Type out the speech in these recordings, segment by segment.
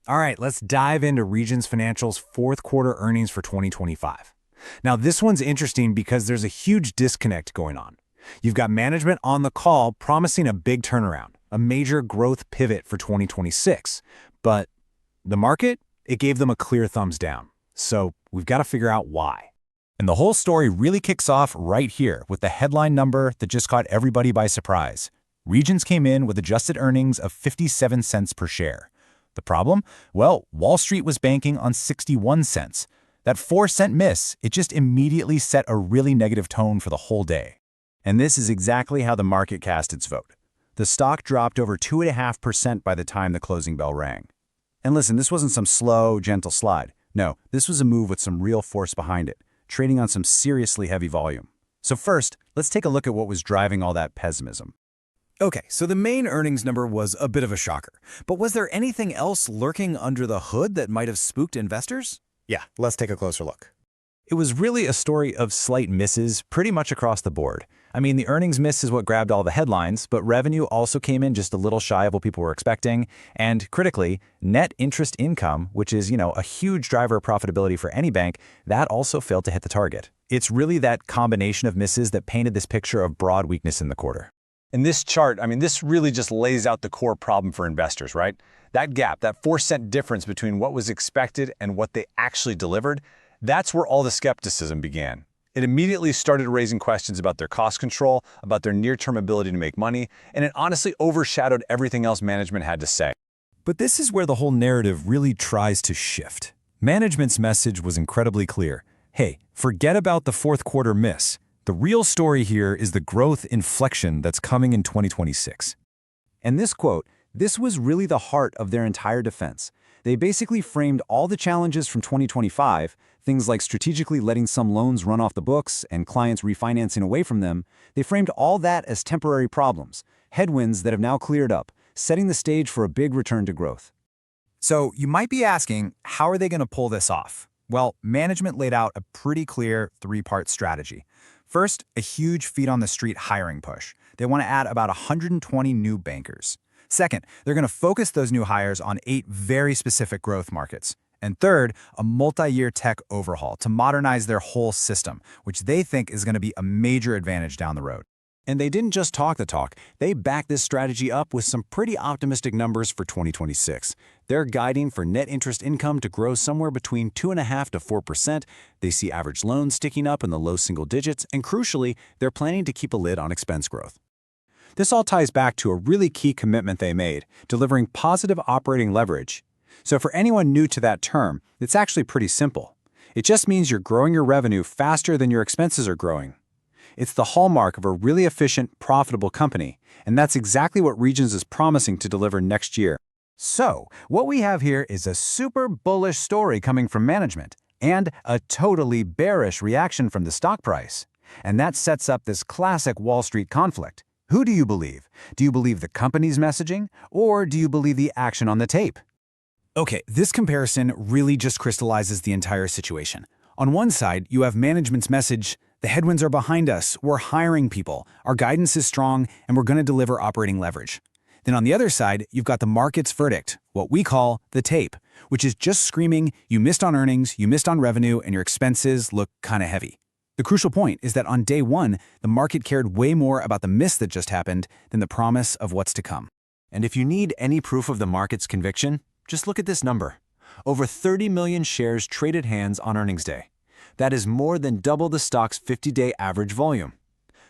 All right, let's dive into Regions Financial's fourth quarter earnings for 2025. Now, this one's interesting because there's a huge disconnect going on. You've got management on the call promising a big turnaround, a major growth pivot for 2026. But the market, it gave them a clear thumbs down. So we've got to figure out why. And the whole story really kicks off right here with the headline number that just caught everybody by surprise. Regions came in with adjusted earnings of 57 cents per share. The problem? Well, Wall Street was banking on 61 cents. That 4-cent miss, it just immediately set a really negative tone for the whole day. And this is exactly how the market cast its vote. The stock dropped over 2.5% by the time the closing bell rang. And listen, this wasn't some slow, gentle slide. No, this was a move with some real force behind it, trading on some seriously heavy volume. So first, let's take a look at what was driving all that pessimism. Okay, so the main earnings number was a bit of a shocker. But was there anything else lurking under the hood that might have spooked investors? Yeah, let's take a closer look. It was really a story of slight misses pretty much across the board. I mean, the earnings miss is what grabbed all the headlines, but revenue also came in just a little shy of what people were expecting. And critically, net interest income, which is, a huge driver of profitability for any bank, that also failed to hit the target. It's really that combination of misses that painted this picture of broad weakness in the quarter. In this chart, this really just lays out the core problem for investors, right? That gap, that 4-cent difference between what was expected and what they actually delivered, that's where all the skepticism began. It immediately started raising questions about their cost control, about their near-term ability to make money, and it honestly overshadowed everything else management had to say. But this is where the whole narrative really tries to shift. Management's message was incredibly clear. Hey, forget about the fourth quarter miss. The real story here is the growth inflection that's coming in 2026. And this quote, this was really the heart of their entire defense. They basically framed all the challenges from 2025, things like strategically letting some loans run off the books and clients refinancing away from them, they framed all that as temporary problems, headwinds that have now cleared up, setting the stage for a big return to growth. So you might be asking, how are they going to pull this off? Well, management laid out a pretty clear three-part strategy. First, a huge feet-on-the-street hiring push. They want to add about 120 new bankers. Second, they're going to focus those new hires on 8 very specific growth markets. And third, a multi-year tech overhaul to modernize their whole system, which they think is going to be a major advantage down the road. And they didn't just talk the talk, they backed this strategy up with some pretty optimistic numbers for 2026. They're guiding for net interest income to grow somewhere between 2.5% to 4%. They see average loans sticking up in the low single digits, and crucially, they're planning to keep a lid on expense growth. This all ties back to a really key commitment they made, delivering positive operating leverage. So for anyone new to that term, it's actually pretty simple. It just means you're growing your revenue faster than your expenses are growing. It's the hallmark of a really efficient, profitable company, and that's exactly what Regions is promising to deliver next year. So, what we have here is a super bullish story coming from management, and a totally bearish reaction from the stock price. And that sets up this classic Wall Street conflict. Who do you believe? Do you believe the company's messaging, or do you believe the action on the tape? Okay, this comparison really just crystallizes the entire situation. On one side, you have management's message, the headwinds are behind us, we're hiring people, our guidance is strong, and we're going to deliver operating leverage. Then on the other side, you've got the market's verdict, what we call the tape, which is just screaming, you missed on earnings, you missed on revenue, and your expenses look kind of heavy. The crucial point is that on day one, the market cared way more about the miss that just happened than the promise of what's to come. And if you need any proof of the market's conviction, just look at this number. Over 30 million shares traded hands on earnings day. That is more than double the stock's 50-day average volume.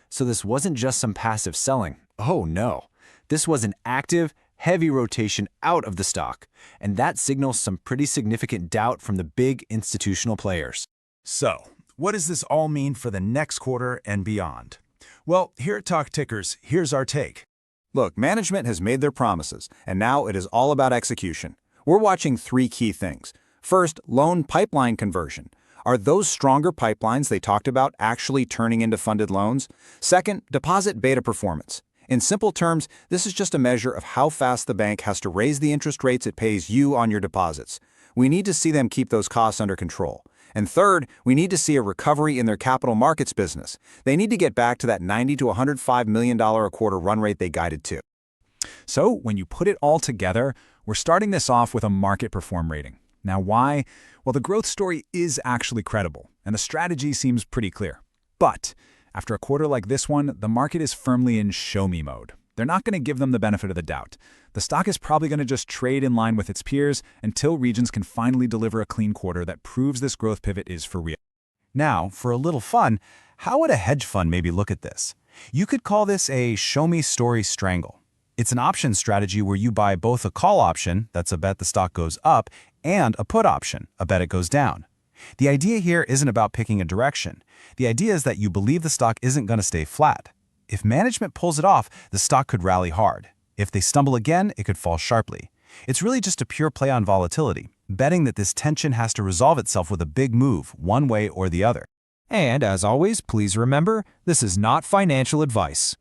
So this wasn't just some passive selling. Oh no. This was an active, heavy rotation out of the stock, and that signals some pretty significant doubt from the big institutional players. So, what does this all mean for the next quarter and beyond? Well, here at Talk Tickers, here's our take. Look, management has made their promises, and now it is all about execution. We're watching 3 key things. First, loan pipeline conversion. Are those stronger pipelines they talked about actually turning into funded loans? Second, deposit beta performance. In simple terms, this is just a measure of how fast the bank has to raise the interest rates it pays you on your deposits. We need to see them keep those costs under control. And third, we need to see a recovery in their capital markets business. They need to get back to that $90 to $105 million a quarter run rate they guided to. So, when you put it all together, We're starting this off with a market perform rating. Now why? Well, the growth story is actually credible, and the strategy seems pretty clear. But after a quarter like this one, the market is firmly in show me mode. They're not going to give them the benefit of the doubt. The stock is probably going to just trade in line with its peers until Regions can finally deliver a clean quarter that proves this growth pivot is for real. Now, for a little fun, how would a hedge fund maybe look at this? You could call this a show me story strangle. It's an option strategy where you buy both a call option, that's a bet the stock goes up, and a put option, a bet it goes down. The idea here isn't about picking a direction. The idea is that you believe the stock isn't going to stay flat. If management pulls it off, the stock could rally hard. If they stumble again, it could fall sharply. It's really just a pure play on volatility, betting that this tension has to resolve itself with a big move, one way or the other. And as always, please remember, this is not financial advice.